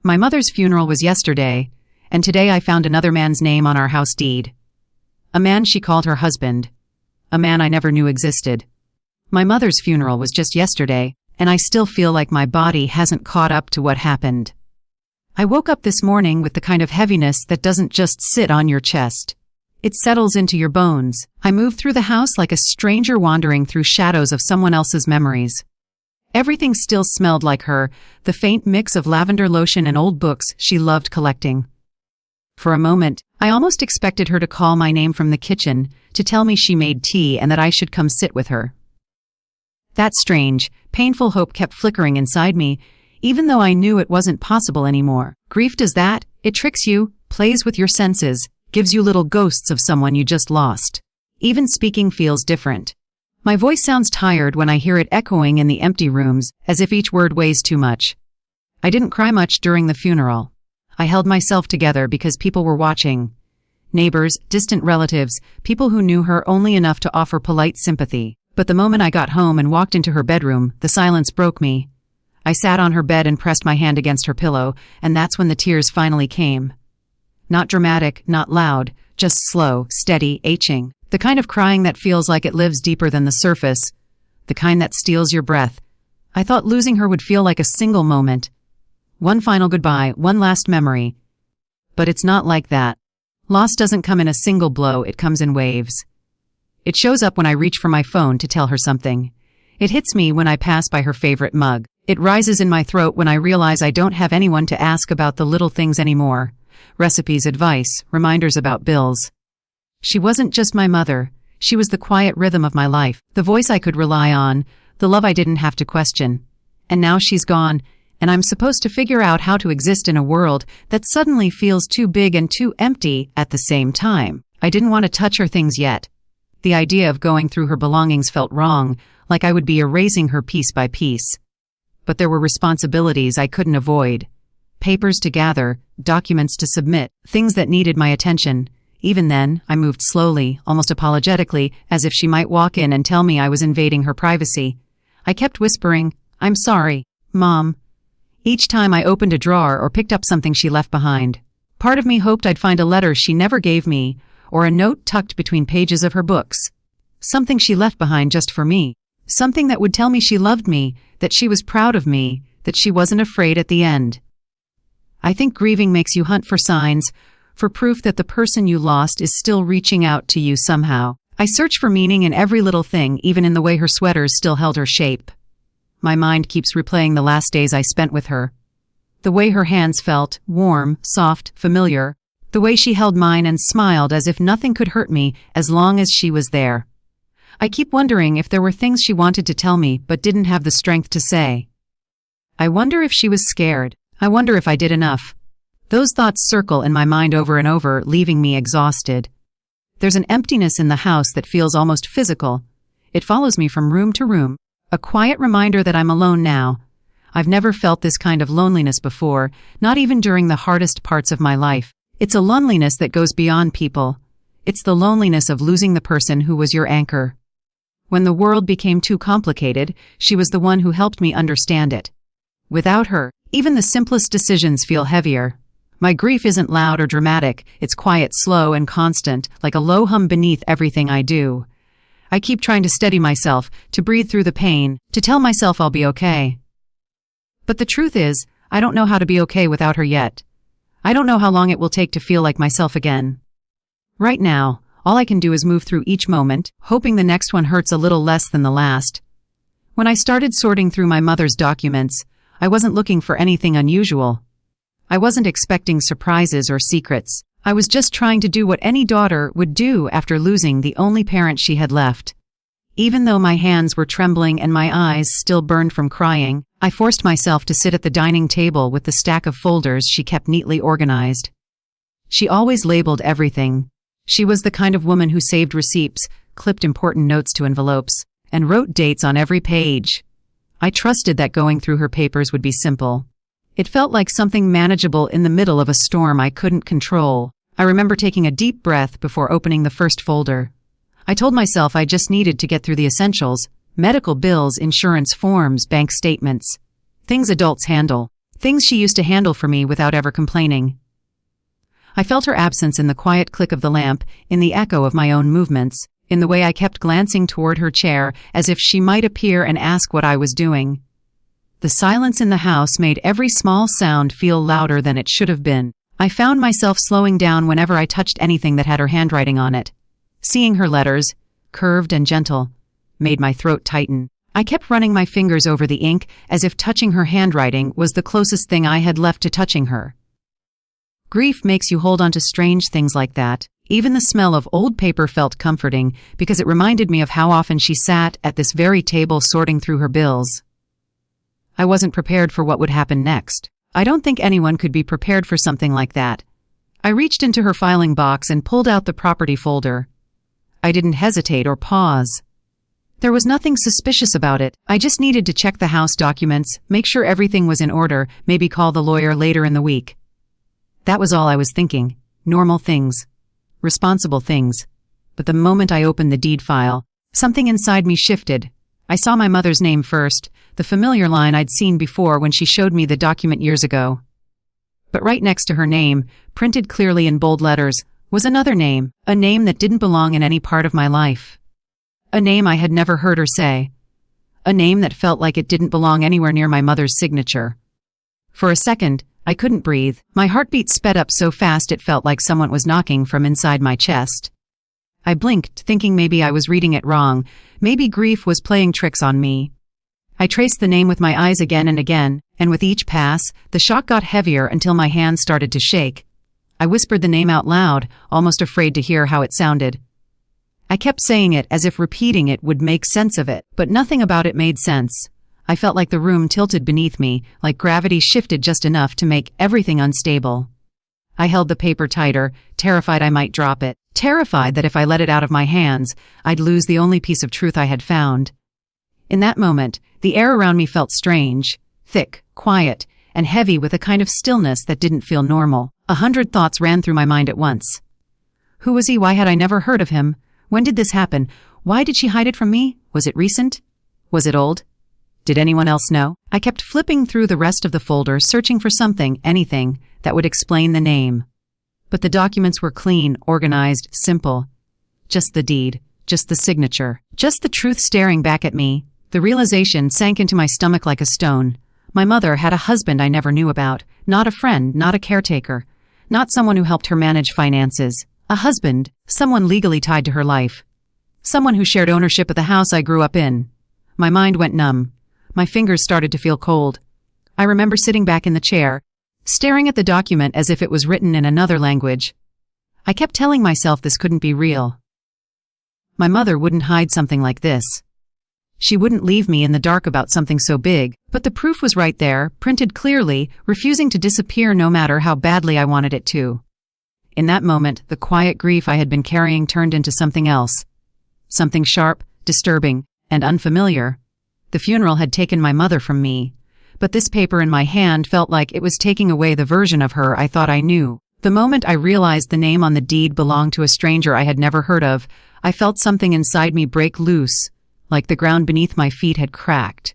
My mother's funeral was yesterday, and today I found another man's name on our house deed. A man she called her husband. A man I never knew existed. My mother's funeral was just yesterday, and I still feel like my body hasn't caught up to what happened. I woke up this morning with the kind of heaviness that doesn't just sit on your chest. It settles into your bones. I moved through the house like a stranger wandering through shadows of someone else's memories. Everything still smelled like her, the faint mix of lavender lotion and old books she loved collecting. For a moment, I almost expected her to call my name from the kitchen, to tell me she made tea and that I should come sit with her. That strange, painful hope kept flickering inside me, even though I knew it wasn't possible anymore. Grief does that. It tricks you, plays with your senses, gives you little ghosts of someone you just lost. Even speaking feels different. My voice sounds tired when I hear it echoing in the empty rooms, as if each word weighs too much. I didn't cry much during the funeral. I held myself together because people were watching. Neighbors, distant relatives, people who knew her only enough to offer polite sympathy. But the moment I got home and walked into her bedroom, the silence broke me. I sat on her bed and pressed my hand against her pillow, and that's when the tears finally came. Not dramatic, not loud, just slow, steady, aching. The kind of crying that feels like it lives deeper than the surface. The kind that steals your breath. I thought losing her would feel like a single moment. One final goodbye, one last memory. But it's not like that. Loss doesn't come in a single blow, it comes in waves. It shows up when I reach for my phone to tell her something. It hits me when I pass by her favorite mug. It rises in my throat when I realize I don't have anyone to ask about the little things anymore. Recipes, advice, reminders about bills. She wasn't just my mother. She was the quiet rhythm of my life, the voice I could rely on, the love I didn't have to question. And now she's gone, and I'm supposed to figure out how to exist in a world that suddenly feels too big and too empty at the same time. I didn't want to touch her things yet. The idea of going through her belongings felt wrong, like I would be erasing her piece by piece. But there were responsibilities I couldn't avoid. Papers to gather, documents to submit, things that needed my attention. Even then, I moved slowly, almost apologetically, as if she might walk in and tell me I was invading her privacy. I kept whispering, "I'm sorry, Mom," each time I opened a drawer or picked up something she left behind. Part of me hoped I'd find a letter she never gave me, or a note tucked between pages of her books. Something she left behind just for me. Something that would tell me she loved me, that she was proud of me, that she wasn't afraid at the end. I think grieving makes you hunt for signs, for proof that the person you lost is still reaching out to you somehow. I search for meaning in every little thing, even in the way her sweaters still held her shape. My mind keeps replaying the last days I spent with her. The way her hands felt, warm, soft, familiar. The way she held mine and smiled as if nothing could hurt me as long as she was there. I keep wondering if there were things she wanted to tell me but didn't have the strength to say. I wonder if she was scared. I wonder if I did enough. Those thoughts circle in my mind over and over, leaving me exhausted. There's an emptiness in the house that feels almost physical. It follows me from room to room, a quiet reminder that I'm alone now. I've never felt this kind of loneliness before, not even during the hardest parts of my life. It's a loneliness that goes beyond people. It's the loneliness of losing the person who was your anchor. When the world became too complicated, she was the one who helped me understand it. Without her, even the simplest decisions feel heavier. My grief isn't loud or dramatic, it's quiet, slow, and constant, like a low hum beneath everything I do. I keep trying to steady myself, to breathe through the pain, to tell myself I'll be okay. But the truth is, I don't know how to be okay without her yet. I don't know how long it will take to feel like myself again. Right now, all I can do is move through each moment, hoping the next one hurts a little less than the last. When I started sorting through my mother's documents, I wasn't looking for anything unusual. I wasn't expecting surprises or secrets. I was just trying to do what any daughter would do after losing the only parent she had left. Even though my hands were trembling and my eyes still burned from crying, I forced myself to sit at the dining table with the stack of folders she kept neatly organized. She always labeled everything. She was the kind of woman who saved receipts, clipped important notes to envelopes, and wrote dates on every page. I trusted that going through her papers would be simple. It felt like something manageable in the middle of a storm I couldn't control. I remember taking a deep breath before opening the first folder. I told myself I just needed to get through the essentials: medical bills, insurance forms, bank statements. Things adults handle. Things she used to handle for me without ever complaining. I felt her absence in the quiet click of the lamp, in the echo of my own movements, in the way I kept glancing toward her chair as if she might appear and ask what I was doing. The silence in the house made every small sound feel louder than it should have been. I found myself slowing down whenever I touched anything that had her handwriting on it. Seeing her letters, curved and gentle, made my throat tighten. I kept running my fingers over the ink as if touching her handwriting was the closest thing I had left to touching her. Grief makes you hold on to strange things like that. Even the smell of old paper felt comforting because it reminded me of how often she sat at this very table sorting through her bills. I wasn't prepared for what would happen next. I don't think anyone could be prepared for something like that. I reached into her filing box and pulled out the property folder. I didn't hesitate or pause. There was nothing suspicious about it. I just needed to check the house documents, make sure everything was in order, maybe call the lawyer later in the week. That was all I was thinking. Normal things. Responsible things. But the moment I opened the deed file, something inside me shifted. I saw my mother's name first, the familiar line I'd seen before when she showed me the document years ago. But right next to her name, printed clearly in bold letters, was another name, a name that didn't belong in any part of my life. A name I had never heard her say. A name that felt like it didn't belong anywhere near my mother's signature. For a second, I couldn't breathe. My heartbeat sped up so fast it felt like someone was knocking from inside my chest. I blinked, thinking maybe I was reading it wrong. Maybe grief was playing tricks on me. I traced the name with my eyes again and again, and with each pass, the shock got heavier until my hands started to shake. I whispered the name out loud, almost afraid to hear how it sounded. I kept saying it as if repeating it would make sense of it, but nothing about it made sense. I felt like the room tilted beneath me, like gravity shifted just enough to make everything unstable. I held the paper tighter, terrified I might drop it, terrified that if I let it out of my hands, I'd lose the only piece of truth I had found. In that moment, the air around me felt strange, thick, quiet, and heavy with a kind of stillness that didn't feel normal. 100 thoughts ran through my mind at once. Who was he? Why had I never heard of him? When did this happen? Why did she hide it from me? Was it recent? Was it old? Did anyone else know? I kept flipping through the rest of the folder, searching for something, anything, that would explain the name. But the documents were clean, organized, simple. Just the deed, just the signature, just the truth staring back at me. The realization sank into my stomach like a stone. My mother had a husband I never knew about, not a friend, not a caretaker, not someone who helped her manage finances. A husband, someone legally tied to her life. Someone who shared ownership of the house I grew up in. My mind went numb. My fingers started to feel cold. I remember sitting back in the chair, staring at the document as if it was written in another language. I kept telling myself this couldn't be real. My mother wouldn't hide something like this. She wouldn't leave me in the dark about something so big, but the proof was right there, printed clearly, refusing to disappear no matter how badly I wanted it to. In that moment, the quiet grief I had been carrying turned into something else. Something sharp, disturbing, and unfamiliar. The funeral had taken my mother from me, but this paper in my hand felt like it was taking away the version of her I thought I knew. The moment I realized the name on the deed belonged to a stranger I had never heard of, I felt something inside me break loose, like the ground beneath my feet had cracked.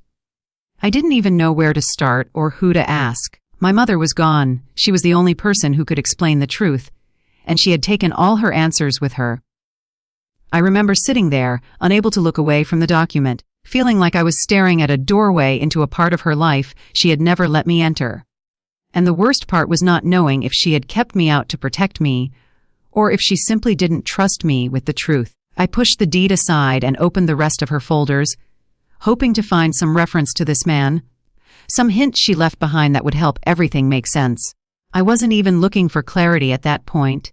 I didn't even know where to start or who to ask. My mother was gone. She was the only person who could explain the truth, and she had taken all her answers with her. I remember sitting there, unable to look away from the document, feeling like I was staring at a doorway into a part of her life she had never let me enter. And the worst part was not knowing if she had kept me out to protect me, or if she simply didn't trust me with the truth. I pushed the deed aside and opened the rest of her folders, hoping to find some reference to this man, some hint she left behind that would help everything make sense. I wasn't even looking for clarity at that point,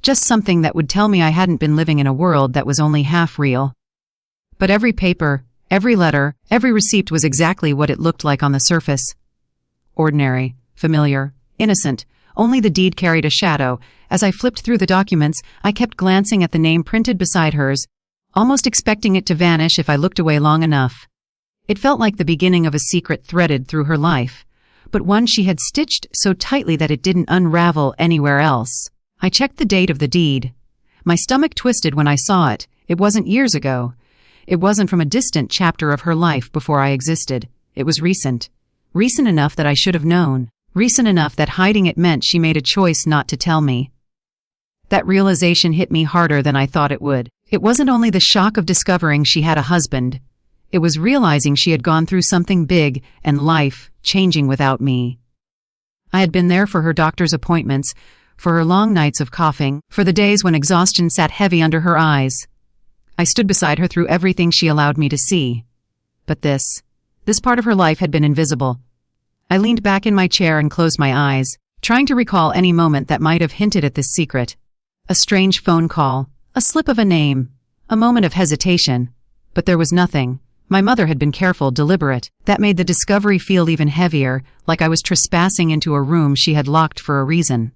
just something that would tell me I hadn't been living in a world that was only half real. But every paper, every letter, every receipt was exactly what it looked like on the surface. Ordinary, familiar, innocent. Only the deed carried a shadow. As I flipped through the documents, I kept glancing at the name printed beside hers, almost expecting it to vanish if I looked away long enough. It felt like the beginning of a secret threaded through her life, but one she had stitched so tightly that it didn't unravel anywhere else. I checked the date of the deed. My stomach twisted when I saw it. It wasn't years ago. It wasn't from a distant chapter of her life before I existed. It was recent. Recent enough that I should have known. recent enough that hiding it meant she made a choice not to tell me. That realization hit me harder than I thought it would. It wasn't only the shock of discovering she had a husband. It was realizing she had gone through something big and life changing without me. I had been there for her doctor's appointments, for her long nights of coughing, for the days when exhaustion sat heavy under her eyes. I stood beside her through everything she allowed me to see. But this part of her life had been invisible. I leaned back in my chair and closed my eyes, trying to recall any moment that might have hinted at this secret. A strange phone call, a slip of a name, a moment of hesitation. But there was nothing. My mother had been careful, deliberate. That made the discovery feel even heavier, like I was trespassing into a room she had locked for a reason.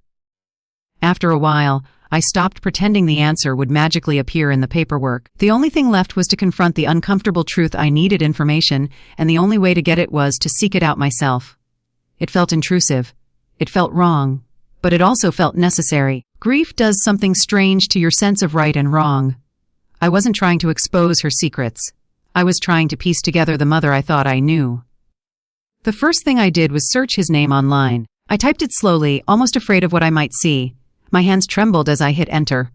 After a while, I stopped pretending the answer would magically appear in the paperwork. The only thing left was to confront the uncomfortable truth. I needed information, and the only way to get it was to seek it out myself. It felt intrusive. It felt wrong. But it also felt necessary. Grief does something strange to your sense of right and wrong. I wasn't trying to expose her secrets. I was trying to piece together the mother I thought I knew. The first thing I did was search his name online. I typed it slowly, almost afraid of what I might see. My hands trembled as I hit enter.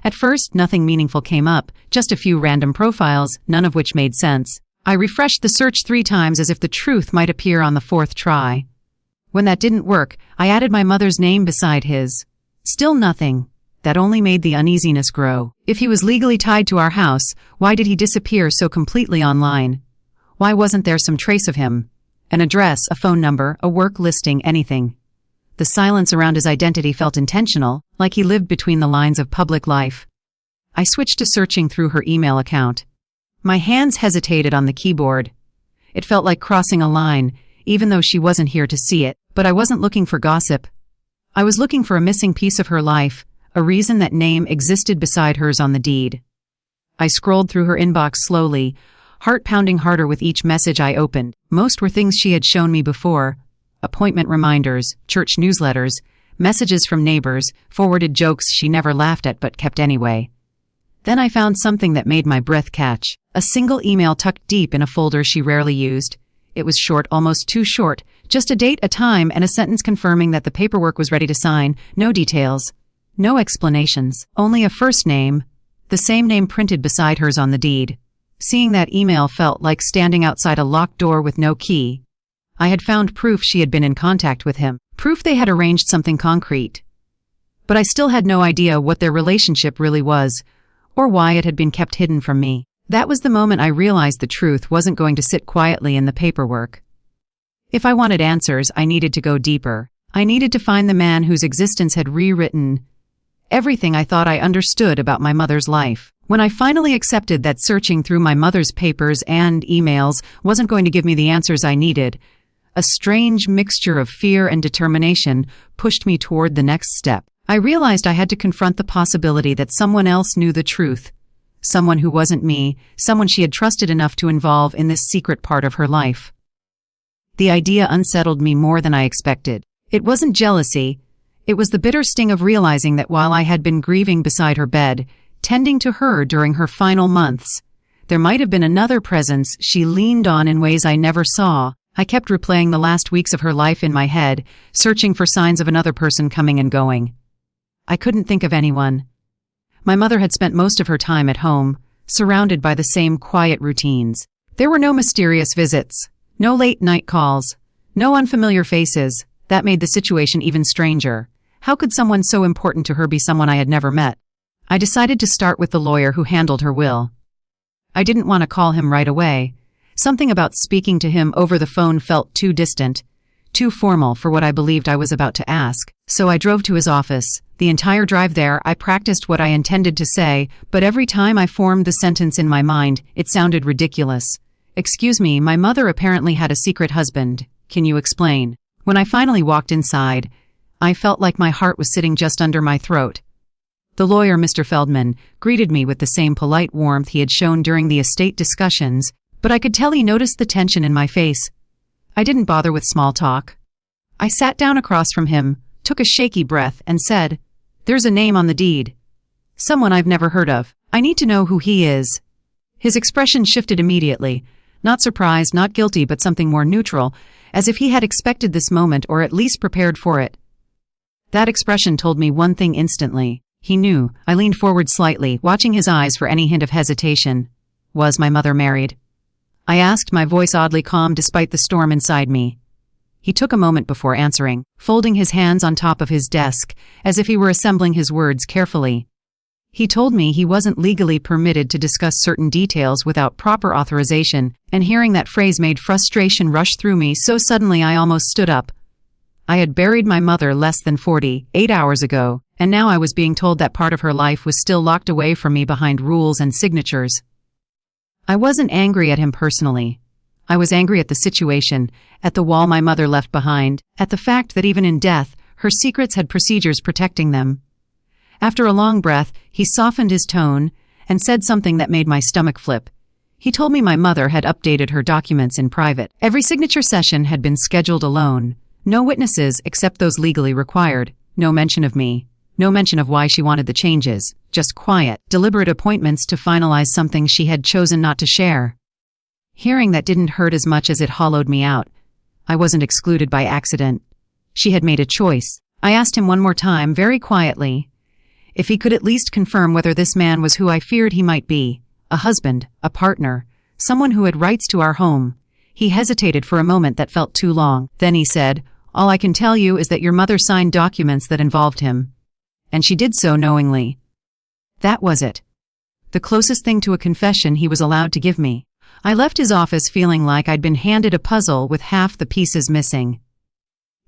At first, nothing meaningful came up, just a few random profiles, none of which made sense. I refreshed the search 3 times as if the truth might appear on the 4th try. When that didn't work, I added my mother's name beside his. Still nothing. That only made the uneasiness grow. If he was legally tied to our house, why did he disappear so completely online? Why wasn't there some trace of him? An address, a phone number, a work listing, anything. The silence around his identity felt intentional, like he lived between the lines of public life. I switched to searching through her email account. My hands hesitated on the keyboard. It felt like crossing a line, even though she wasn't here to see it. But I wasn't looking for gossip. I was looking for a missing piece of her life, a reason that name existed beside hers on the deed. I scrolled through her inbox slowly, heart pounding harder with each message I opened. Most were things she had shown me before. Appointment reminders, church newsletters, messages from neighbors, forwarded jokes she never laughed at but kept anyway. Then I found something that made my breath catch. A single email tucked deep in a folder she rarely used. It was short, almost too short, just a date, a time, and a sentence confirming that the paperwork was ready to sign. No details. No explanations. Only a first name. The same name printed beside hers on the deed. Seeing that email felt like standing outside a locked door with no key. I had found proof she had been in contact with him. Proof they had arranged something concrete. But I still had no idea what their relationship really was, or why it had been kept hidden from me. That was the moment I realized the truth wasn't going to sit quietly in the paperwork. If I wanted answers, I needed to go deeper. I needed to find the man whose existence had rewritten everything I thought I understood about my mother's life. When I finally accepted that searching through my mother's papers and emails wasn't going to give me the answers I needed, a strange mixture of fear and determination pushed me toward the next step. I realized I had to confront the possibility that someone else knew the truth. Someone who wasn't me, someone she had trusted enough to involve in this secret part of her life. The idea unsettled me more than I expected. It wasn't jealousy. It was the bitter sting of realizing that while I had been grieving beside her bed, tending to her during her final months, there might have been another presence she leaned on in ways I never saw. I kept replaying the last weeks of her life in my head, searching for signs of another person coming and going. I couldn't think of anyone. My mother had spent most of her time at home, surrounded by the same quiet routines. There were no mysterious visits, no late-night calls, no unfamiliar faces. That made the situation even stranger. How could someone so important to her be someone I had never met? I decided to start with the lawyer who handled her will. I didn't want to call him right away. Something about speaking to him over the phone felt too distant, too formal for what I believed I was about to ask. So I drove to his office. The entire drive there, I practiced what I intended to say, but every time I formed the sentence in my mind, it sounded ridiculous. "Excuse me, my mother apparently had a secret husband. Can you explain?" When I finally walked inside, I felt like my heart was sitting just under my throat. The lawyer, Mr. Feldman, greeted me with the same polite warmth he had shown during the estate discussions, but I could tell he noticed the tension in my face. I didn't bother with small talk. I sat down across from him, took a shaky breath, and said, "There's a name on the deed. Someone I've never heard of. I need to know who he is." His expression shifted immediately. Not surprised, not guilty, but something more neutral, as if he had expected this moment or at least prepared for it. That expression told me one thing instantly. He knew. I leaned forward slightly, watching his eyes for any hint of hesitation. Was my mother married? I asked, my voice oddly calm despite the storm inside me. He took a moment before answering, folding his hands on top of his desk, as if he were assembling his words carefully. He told me he wasn't legally permitted to discuss certain details without proper authorization, and hearing that phrase made frustration rush through me so suddenly I almost stood up. I had buried my mother less than 48 hours ago, and now I was being told that part of her life was still locked away from me behind rules and signatures. I wasn't angry at him personally. I was angry at the situation, at the wall my mother left behind, at the fact that even in death, her secrets had procedures protecting them. After a long breath, he softened his tone and said something that made my stomach flip. He told me my mother had updated her documents in private. Every signature session had been scheduled alone. No witnesses except those legally required. No mention of me. No mention of why she wanted the changes. Just quiet, deliberate appointments to finalize something she had chosen not to share. Hearing that didn't hurt as much as it hollowed me out. I wasn't excluded by accident. She had made a choice. I asked him one more time, very quietly, if he could at least confirm whether this man was who I feared he might be. A husband, a partner, someone who had rights to our home. He hesitated for a moment that felt too long. Then he said, "All I can tell you is that your mother signed documents that involved him. And she did so knowingly." That was it. The closest thing to a confession he was allowed to give me. I left his office feeling like I'd been handed a puzzle with half the pieces missing.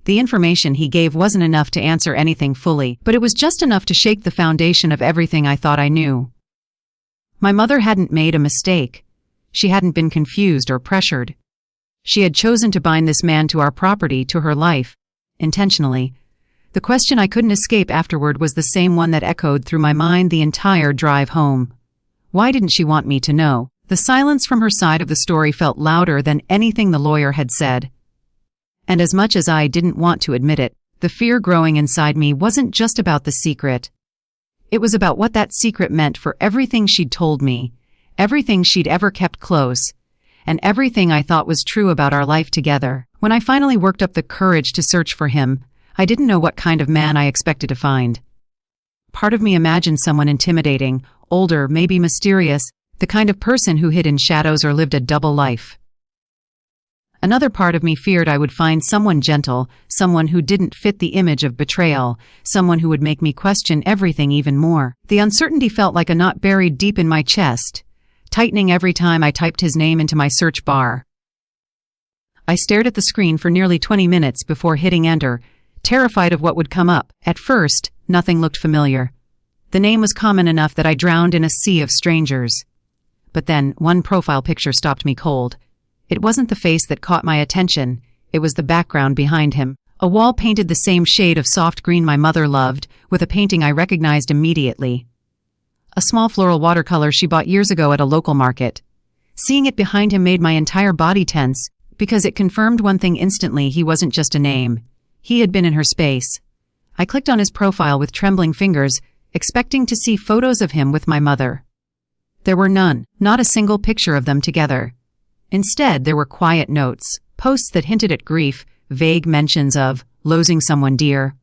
The information he gave wasn't enough to answer anything fully, but it was just enough to shake the foundation of everything I thought I knew. My mother hadn't made a mistake. She hadn't been confused or pressured. She had chosen to bind this man to our property, to her life, intentionally. The question I couldn't escape afterward was the same one that echoed through my mind the entire drive home. Why didn't she want me to know? The silence from her side of the story felt louder than anything the lawyer had said. And as much as I didn't want to admit it, the fear growing inside me wasn't just about the secret. It was about what that secret meant for everything she'd told me, everything she'd ever kept close, and everything I thought was true about our life together. When I finally worked up the courage to search for him, I didn't know what kind of man I expected to find. Part of me imagined someone intimidating, older, maybe mysterious, the kind of person who hid in shadows or lived a double life. Another part of me feared I would find someone gentle, someone who didn't fit the image of betrayal, someone who would make me question everything even more. The uncertainty felt like a knot buried deep in my chest, tightening every time I typed his name into my search bar. I stared at the screen for nearly 20 minutes before hitting enter, terrified of what would come up. At first, nothing looked familiar. The name was common enough that I drowned in a sea of strangers. But then, one profile picture stopped me cold. It wasn't the face that caught my attention, it was the background behind him. A wall painted the same shade of soft green my mother loved, with a painting I recognized immediately. A small floral watercolor she bought years ago at a local market. Seeing it behind him made my entire body tense, because it confirmed one thing instantly: he wasn't just a name. He had been in her space. I clicked on his profile with trembling fingers, expecting to see photos of him with my mother. There were none, not a single picture of them together. Instead, there were quiet notes, posts that hinted at grief, vague mentions of losing someone dear.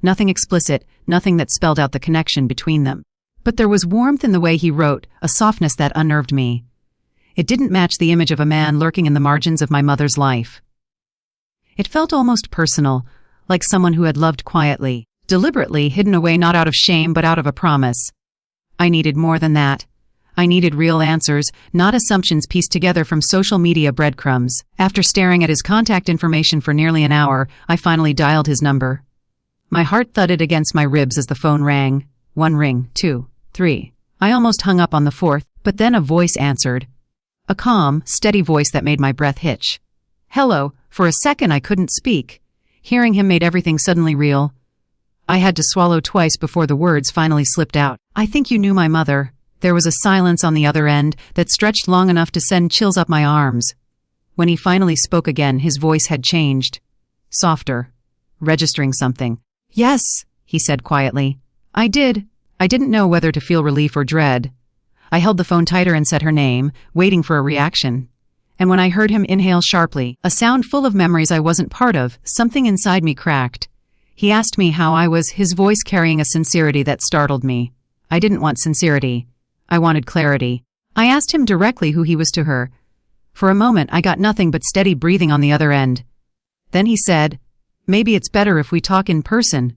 Nothing explicit, nothing that spelled out the connection between them. But there was warmth in the way he wrote, a softness that unnerved me. It didn't match the image of a man lurking in the margins of my mother's life. It felt almost personal, like someone who had loved quietly, deliberately hidden away, not out of shame but out of a promise. I needed more than that. I needed real answers, not assumptions pieced together from social media breadcrumbs. After staring at his contact information for nearly an hour, I finally dialed his number. My heart thudded against my ribs as the phone rang. 1 ring, 2, 3. I almost hung up on the 4th, but then a voice answered. A calm, steady voice that made my breath hitch. Hello. For a second I couldn't speak. Hearing him made everything suddenly real. I had to swallow twice before the words finally slipped out. I think you knew my mother. There was a silence on the other end that stretched long enough to send chills up my arms. When he finally spoke again, his voice had changed. Softer. Registering something. Yes, he said quietly. I did. I didn't know whether to feel relief or dread. I held the phone tighter and said her name, waiting for a reaction. And when I heard him inhale sharply, a sound full of memories I wasn't part of, something inside me cracked. He asked me how I was, his voice carrying a sincerity that startled me. I didn't want sincerity. I wanted clarity. I asked him directly who he was to her. For a moment, I got nothing but steady breathing on the other end. Then he said, "Maybe it's better if we talk in person."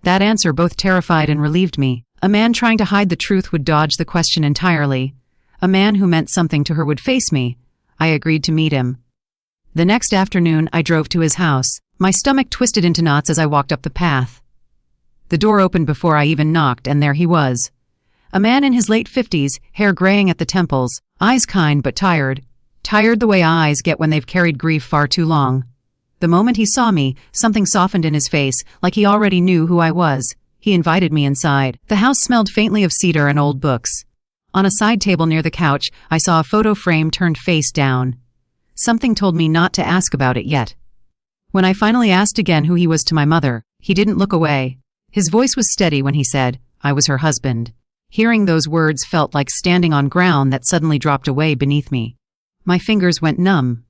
That answer both terrified and relieved me. A man trying to hide the truth would dodge the question entirely. A man who meant something to her would face me. I agreed to meet him. The next afternoon, I drove to his house. My stomach twisted into knots as I walked up the path. The door opened before I even knocked, and there he was. A man in his late 50s, hair graying at the temples, eyes kind but tired. Tired the way eyes get when they've carried grief far too long. The moment he saw me, something softened in his face, like he already knew who I was. He invited me inside. The house smelled faintly of cedar and old books. On a side table near the couch, I saw a photo frame turned face down. Something told me not to ask about it yet. When I finally asked again who he was to my mother, he didn't look away. His voice was steady when he said, "I was her husband." Hearing those words felt like standing on ground that suddenly dropped away beneath me. My fingers went numb.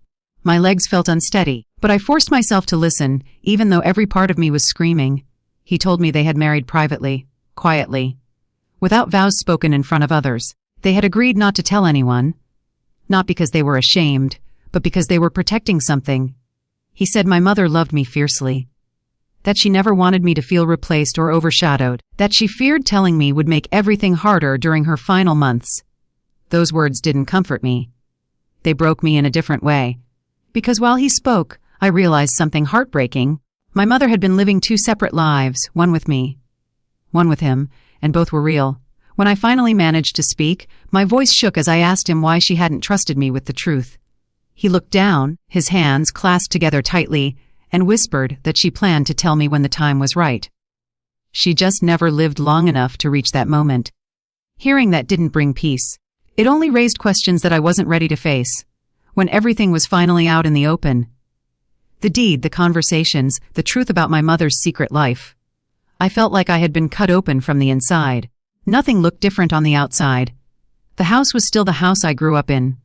My legs felt unsteady, but I forced myself to listen, even though every part of me was screaming. He told me they had married privately, quietly, without vows spoken in front of others. They had agreed not to tell anyone, not because they were ashamed, but because they were protecting something. He said my mother loved me fiercely, that she never wanted me to feel replaced or overshadowed, that she feared telling me would make everything harder during her final months. Those words didn't comfort me. They broke me in a different way. Because while he spoke, I realized something heartbreaking. My mother had been living two separate lives, one with me, one with him, and both were real. When I finally managed to speak, my voice shook as I asked him why she hadn't trusted me with the truth. He looked down, his hands clasped together tightly, and whispered that she planned to tell me when the time was right. She just never lived long enough to reach that moment. Hearing that didn't bring peace. It only raised questions that I wasn't ready to face. When everything was finally out in the open, the deed, the conversations, the truth about my mother's secret life, I felt like I had been cut open from the inside. Nothing looked different on the outside. The house was still the house I grew up in.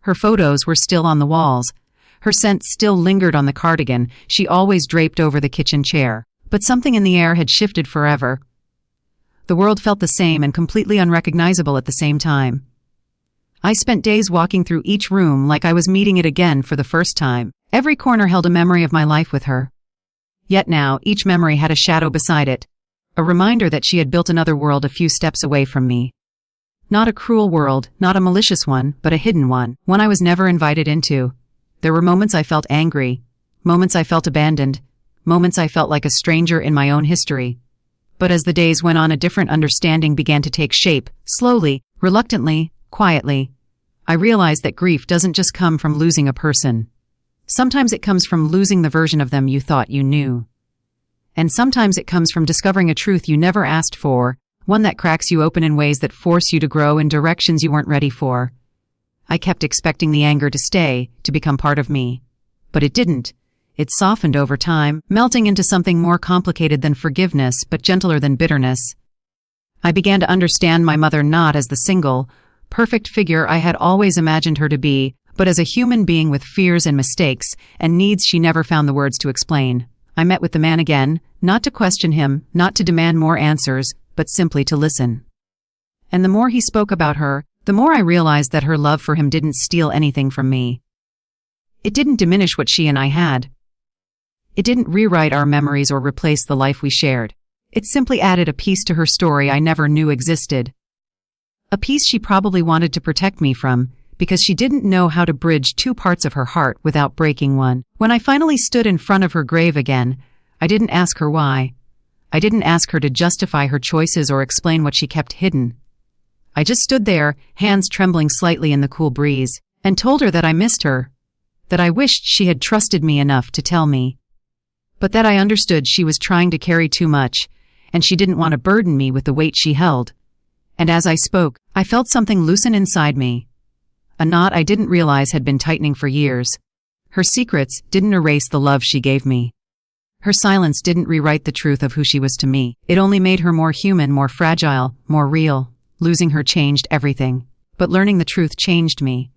Her photos were still on the walls. Her scent still lingered on the cardigan she always draped over the kitchen chair. But something in the air had shifted forever. The world felt the same and completely unrecognizable at the same time. I spent days walking through each room like I was meeting it again for the first time. Every corner held a memory of my life with her. Yet now, each memory had a shadow beside it, a reminder that she had built another world a few steps away from me. Not a cruel world, not a malicious one, but a hidden one I was never invited into. There were moments I felt angry, moments I felt abandoned, moments I felt like a stranger in my own history. But as the days went on, a different understanding began to take shape, slowly, reluctantly, quietly. I realized that grief doesn't just come from losing a person. Sometimes it comes from losing the version of them you thought you knew. And sometimes it comes from discovering a truth you never asked for, one that cracks you open in ways that force you to grow in directions you weren't ready for. I kept expecting the anger to stay, to become part of me. But it didn't. It softened over time, melting into something more complicated than forgiveness, but gentler than bitterness. I began to understand my mother not as the single, perfect figure I had always imagined her to be, but as a human being with fears and mistakes, and needs she never found the words to explain. I met with the man again, not to question him, not to demand more answers, but simply to listen. And the more he spoke about her, the more I realized that her love for him didn't steal anything from me. It didn't diminish what she and I had. It didn't rewrite our memories or replace the life we shared. It simply added a piece to her story I never knew existed. A piece she probably wanted to protect me from, because she didn't know how to bridge two parts of her heart without breaking one. When I finally stood in front of her grave again, I didn't ask her why. I didn't ask her to justify her choices or explain what she kept hidden. I just stood there, hands trembling slightly in the cool breeze, and told her that I missed her, that I wished she had trusted me enough to tell me, but that I understood she was trying to carry too much, and she didn't want to burden me with the weight she held. And as I spoke, I felt something loosen inside me. A knot I didn't realize had been tightening for years. Her secrets didn't erase the love she gave me. Her silence didn't rewrite the truth of who she was to me. It only made her more human, more fragile, more real. Losing her changed everything. But learning the truth changed me.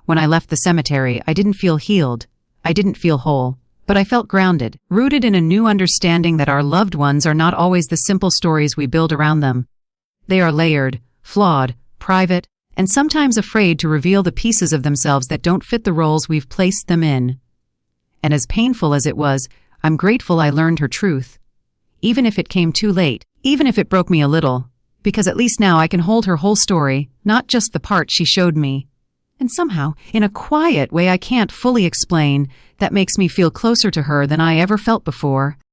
When I left the cemetery, I didn't feel healed. I didn't feel whole. But I felt grounded, rooted in a new understanding that our loved ones are not always the simple stories we build around them. They are layered, flawed, private, and sometimes afraid to reveal the pieces of themselves that don't fit the roles we've placed them in. And as painful as it was, I'm grateful I learned her truth. Even if it came too late, even if it broke me a little, because at least now I can hold her whole story, not just the part she showed me. And somehow, in a quiet way I can't fully explain, that makes me feel closer to her than I ever felt before.